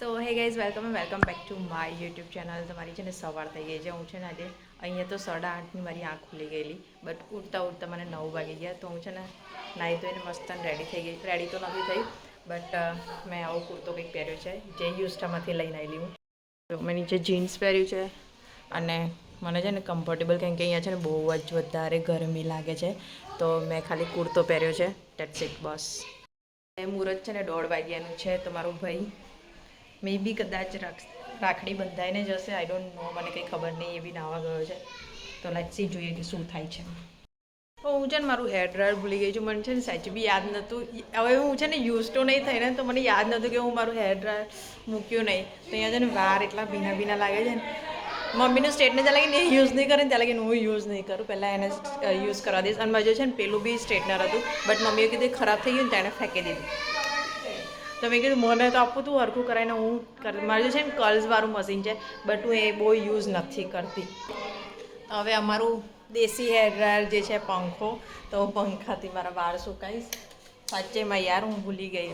તો hey guys welcome back to my YouTube channel. તમારી છે ને સવાર થઈ ગઈ છે. હું છે ને આજે અહીંયા તો 8:30ની મારી આંખ ખુલી ગયેલી, બટ ઉઠતા મને 9 વાગી ગયા. તો હું છે ને નાહી ધોઈને મસ્ત રેડી થઈ ગઈ. રેડી તો નથી થઈ, બટ મેં આવો કુર્તો કંઈક પહેર્યો છે જે યુસ્ટામાંથી લઈને આવેલી હું. તો મેં નીચે જીન્સ પહેર્યું છે અને મને છે ને કમ્ફર્ટેબલ, કેમ કે અહીંયા છે ને બહુ જ વધારે ગરમી લાગે છે, તો મેં ખાલી કુર્તો પહેર્યો છે. ધેટ્સ ઇટ, બસ. મુહૂર્ત છે ને 1:30 વાગ્યાનું છે. તો મારો ભાઈ મે બી કદાચ રાખડી બંધાઈને જશે. આઈ ડોન્ટ નો, મને કંઈ ખબર નહીં. એ બી નાવા ગયો છે, તો લેટ્સ સી, જોઈએ કે શું થાય છે. તો હું છે ને મારું હેર ડ્રાયર ભૂલી ગઈ છું. મને છે ને સચ બી યાદ નહોતું. હવે હું છે ને યુઝ તો નહીં થઈ ને, તો મને યાદ નહોતું કે હું મારું હેર ડ્રાયર મૂક્યું નહીં. તો અહીંયા છે ને વાર એટલા ભીના લાગે છે ને. મમ્મીનું સ્ટ્રેટનર જ્યાં લાગીને એ યુઝ નહીં કરે ને ત્યાં લાગીને હું યુઝ નહીં કરું. પહેલાં એને યુઝ કરવા દઈશ. અને મારું છે ને પેલું બી સ્ટ્રેટનર હતું, બટ મમ્મીએ કીધું ખરાબ થઈ ગયું ને, તેણે ફેંકી દીધું. તો મેં કીધું મને તો આપવું, તું હરખું કરાવીને હું મારું છે ને કર્લ્સવાળું મશીન છે, બટ હું એ બહુ યુઝ નથી કરતી. હવે અમારું દેશી હેર ડ્રાયર જે છે પંખો, તો હું પંખાથી મારા વાળ સુકાઈશ. સાચેમાં યાર હું ભૂલી ગઈ.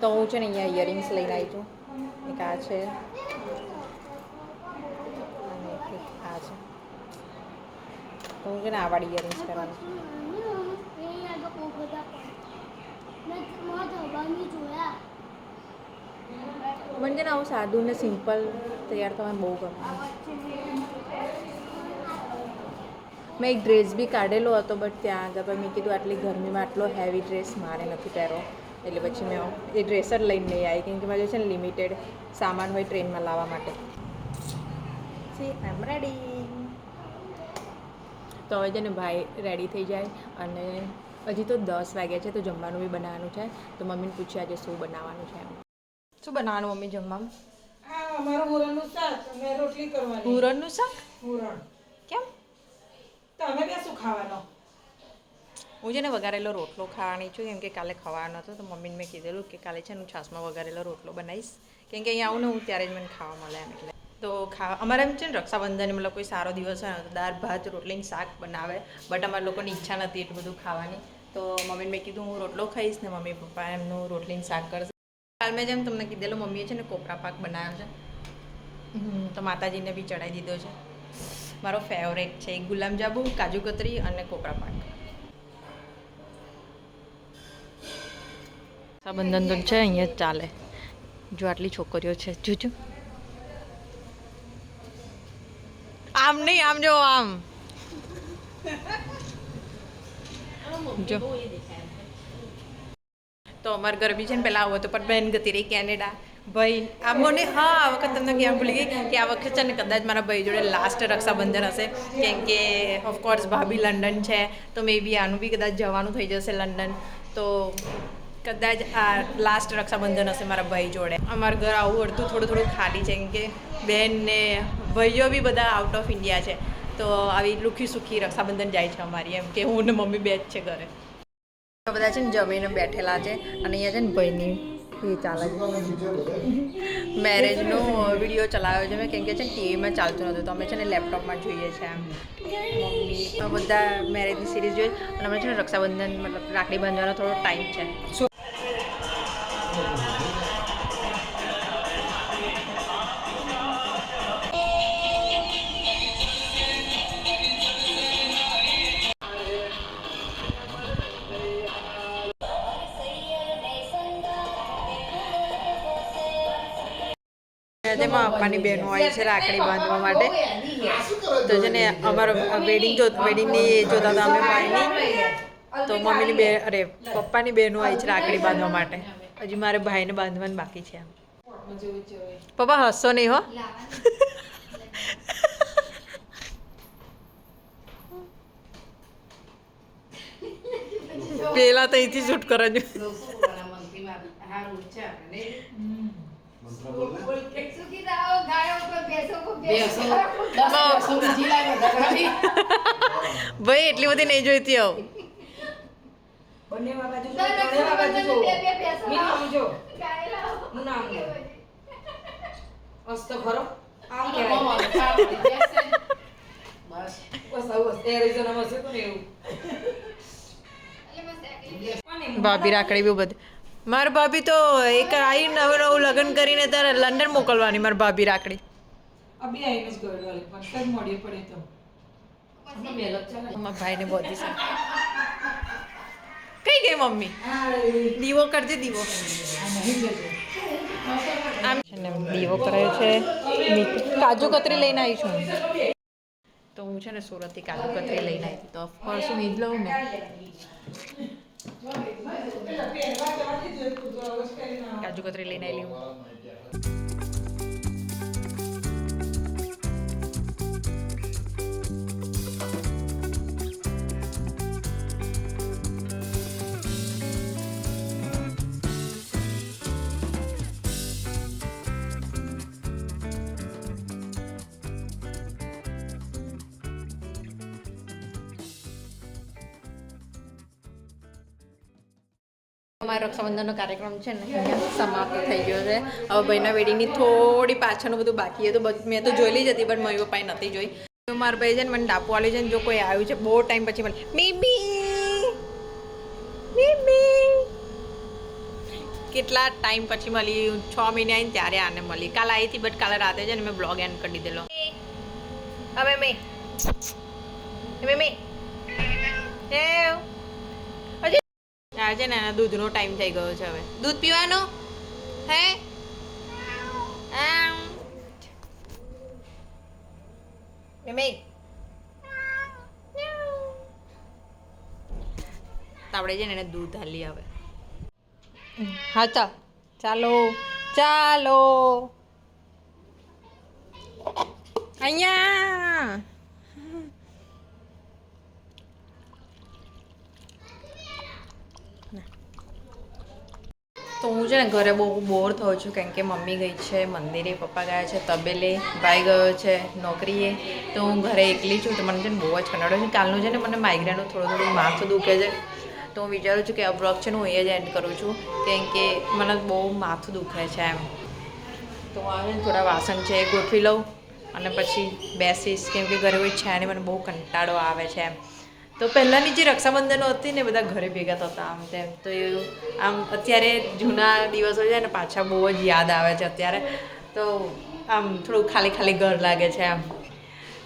તો હું છે ને અહીંયા ઇયરિંગ્સ લઈને આવી છું. એક આ છે અને એક આ છે. તો હું છે ને આ વાળી ઇયરિંગ્સ કરવાની છું. મને છે ને આવું સાદું ને સિમ્પલ તૈયાર થવાનું બહુ ગમે. મેં એક ડ્રેસ બી કાઢેલો હતો, બટ ત્યાં આગળ પણ મેં કીધું આટલી ગરમીમાં આટલો હેવી ડ્રેસ મારે નથી પહેરવો, એટલે પછી મેં એ ડ્રેસ જ લઈને નહીં આવી, કેમ કે મારે છે ને લિમિટેડ સામાન હોય ટ્રેનમાં લાવવા માટે. See I am ready. તો હવે છે ને ભાઈ રેડી થઈ જાય, અને હજી તો 10 વાગ્યા છે, તો જમવાનું બી બનાવવાનું છે. તો મમ્મીને પૂછ્યા આજે શું બનાવવાનું છે. શું બનાવવાનું મમ્મી જમવામાં? અમારું હુરણનું શાક અને રોટલી કરવાની. હુરણનું શાક? હુરણ. કેમ? તમે બે શું ખાવાનો? હું છે ને વઘારેલો રોટલો ખાવાની છું, કેમ કે કાલે ખાવાનો હતો. તો મમ્મીને મેં કીધેલું કે કાલે છે ને હું છાશમાં વઘારેલો રોટલો બનાવીશ, કેમ કે અહીંયા આવું ને હું ત્યારે જ મને ખાવા મળે એમ. એટલે તો અમારે એમ છે ને રક્ષાબંધન મતલબ કોઈ સારો દિવસ હોય ને તો દાળ ભાત રોટલીને શાક બનાવે, બટ અમારા લોકોની ઈચ્છા નથી એટલું બધું ખાવાની. તો મમ્મીને મેં કીધું હું રોટલો ખાઈશ ને મમ્મી પપ્પા એમનું રોટલીને શાક કરશે. કાલ મેં જેમ તમને કીધેલું મમ્મીએ છે ને કોપરા પાક બનાવ્યો છે, તો માતાજીને બી ચડાવી દીધો છે. મારો ફેવરેટ છે ગુલાબજાંબુ, કાજુ કતરી અને કોપરા પાક. રક્ષાબંધન તો છે અહીંયા જ ચાલે. જો આટલી છોકરીઓ છે, જોજો. આમ નહીં, આમ જો, આમ જો. તો અમારા ઘર બી છે ને પહેલાં આવો હતો, પણ બહેન ગતી રહી કેનેડા. ભાઈ આ મને, હા, આ વખત તમને કેમ ભૂલી ગઈ કે આ વખત છે ને કદાચ મારા ભાઈ જોડે લાસ્ટ રક્ષાબંધન હશે, કેમ કે ઓફકોર્સ ભાભી લંડન છે, તો મે બી આનું બી કદાચ જવાનું થઈ જશે લંડન. તો કદાચ આ લાસ્ટ રક્ષાબંધન હશે મારા ભાઈ જોડે. અમારું ઘર આવું અડધું થોડું ખાલી છે, કેમ કે બેન ને ભાઈઓ બી બધા આઉટ ઓફ ઇન્ડિયા છે. તો આવી લુખી સુખી રક્ષાબંધન જાય છે અમારી, એમ કે હું ને મમ્મી બે જ છે ઘરે. બધા છે ને જમીને બેઠેલા છે, અને અહીંયા છે ને ભાઈની એ ચાલે છે મેરેજનો વિડીયો ચલાવ્યો છે મેં, કેમ કે છે ને ટીવીમાં ચાલતું નહોતું, તો અમે છે ને લેપટોપમાં જોઈએ છે. એમ મમ્મી બધા મેરેજની સિરીઝ જોઈએ, અને અમે છે ને રક્ષાબંધન મતલબ રાખડી બાંધવાનો થોડો ટાઈમ છે. તેમાં પપ્પાની બહેનો આવી છે રાખડી બાંધવા માટે. તો છે ને અમારો વેડિંગની જોતા હતા અમે ભાઈની, તો મમ્મીની બે અરે પપ્પાની બહેનો આવી છે રાખડી બાંધવા માટે. હજી મારે ભાઈને બાંધવાનું બાકી છે. પપ્પા હસશો નહીં હો. પેલા તો અહીંથી શૂટ કરો છો. સુખી થાઓ, ગાયો પર ભેંસો પર બેસો. ભેંસો. 10 બેસો બીજી લાવી વધારવાની. ભાઈ એટલી બધી નહીં જોઈતી આવ બંને બાજુ જો, દર ત્રણેય બાજુ જો. બે બે ભેંસો મીનું લાવો. આમ જો. ગાય લાવો. હું ના આમ જો. મસ્ત ખરો. આમ બસ કહેવાય. બસ આવું બસ. એરિઝોનામાં છે તો ને એવું. એટલે મસ્ત એકલી. કોને? ભાભી રાખડી બહુ બધી મારા ભાભી તો એક આવી નવું નવું લગ્ન કરીને તારે લંડન મોકલવાની મારી ભાભી રાખડી અભી આવીને જ ગયો ડોલે, પણ કદ મોડી પડે તો. આપણે બે લોક ચાલે. મારા ભાઈને બોધી છે કઈ ગઈ મમ્મી આ દીવો કરજે દીવો નહીં જજો. આમ છે ને દીવો કરાયો છે કાજુ કતરી લઈને આવી છું તો હું છે ને સુરતથી કાજુ કતરી લઈને આવી તો ઓફકોર્સ હું ઈજ લઉં ને કાજુ કતરી લઈને આવી હું અમારો રક્ષાબંધનનો કાર્યક્રમ છે ને અહીંયા સમાપ્ત થઈ ગયો છે હવે ભાઈના વેડિંગની થોડી પાછળનું બધું બાકી હતું મેં તો જોયેલી જ હતી પણ મમ્મી પપ્પાએ નથી જોઈ તો મારા ભાઈ છે ને મને ડાપુ વાળી છે ને જો કોઈ આવ્યું છે બહુ ટાઈમ પછી મને મીમી કેટલા ટાઈમ પછી મળી 6 મહિને આવીને ત્યારે આને મળી કાલે આવી હતી બટ કાલે રાતે છે ને મેં બ્લોગ એન્ડ કરી દીધેલો હવે મેં આજે ને એના દૂધનો ટાઈમ થઈ ગયો છે હવે દૂધ પીવાનો હે આપણે છે ને એને દૂધ હાલી આવે હા ચાલો ચાલો અહીંયા તો હું છે ને ઘરે બહુ બોર થઉં છું કારણ કે મમ્મી ગઈ છે મંદિરે પપ્પા ગયા છે તબેલે ભાઈ ગયો છે નોકરીએ તો હું ઘરે એકલી છું તો મને છે ને બહુ જ કંટાળો છે કાલનું છે ને મને માઇગ્રેનનું થોડું માથું દુખે છે તો હું વિચારું છું કે આ બ્લોગ છે ને હું અહીંયા જ એન્ડ કરું છું કેમ કે મને બહુ માથું દુખે છે એમ તો આવે ને થોડા વાસણ છે એ ગોઠવી લઉં અને પછી બેસીશ કેમ કે ઘરે કોઈ છે ને મને બહુ કંટાળો આવે છે એમ તો પહેલાંની જે રક્ષાબંધનો હતી ને બધા ઘરે ભેગા થતા આમ તેમ તો એ આમ અત્યારે જૂના દિવસો છે ને પાછા બહુ જ યાદ આવે છે અત્યારે તો આમ થોડું ખાલી ખાલી ઘર લાગે છે આમ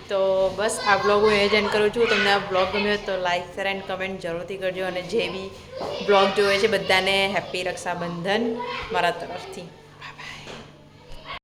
તો બસ આ બ્લોગ હું એ જ એન્ડ કરું છું તમને આ બ્લોગ ગમ્યો તો લાઈક શેર એન્ડ કમેન્ટ જરૂરથી કરજો અને જે બી બ્લોગ જોવે છે બધાને હેપી રક્ષાબંધન મારા તરફથી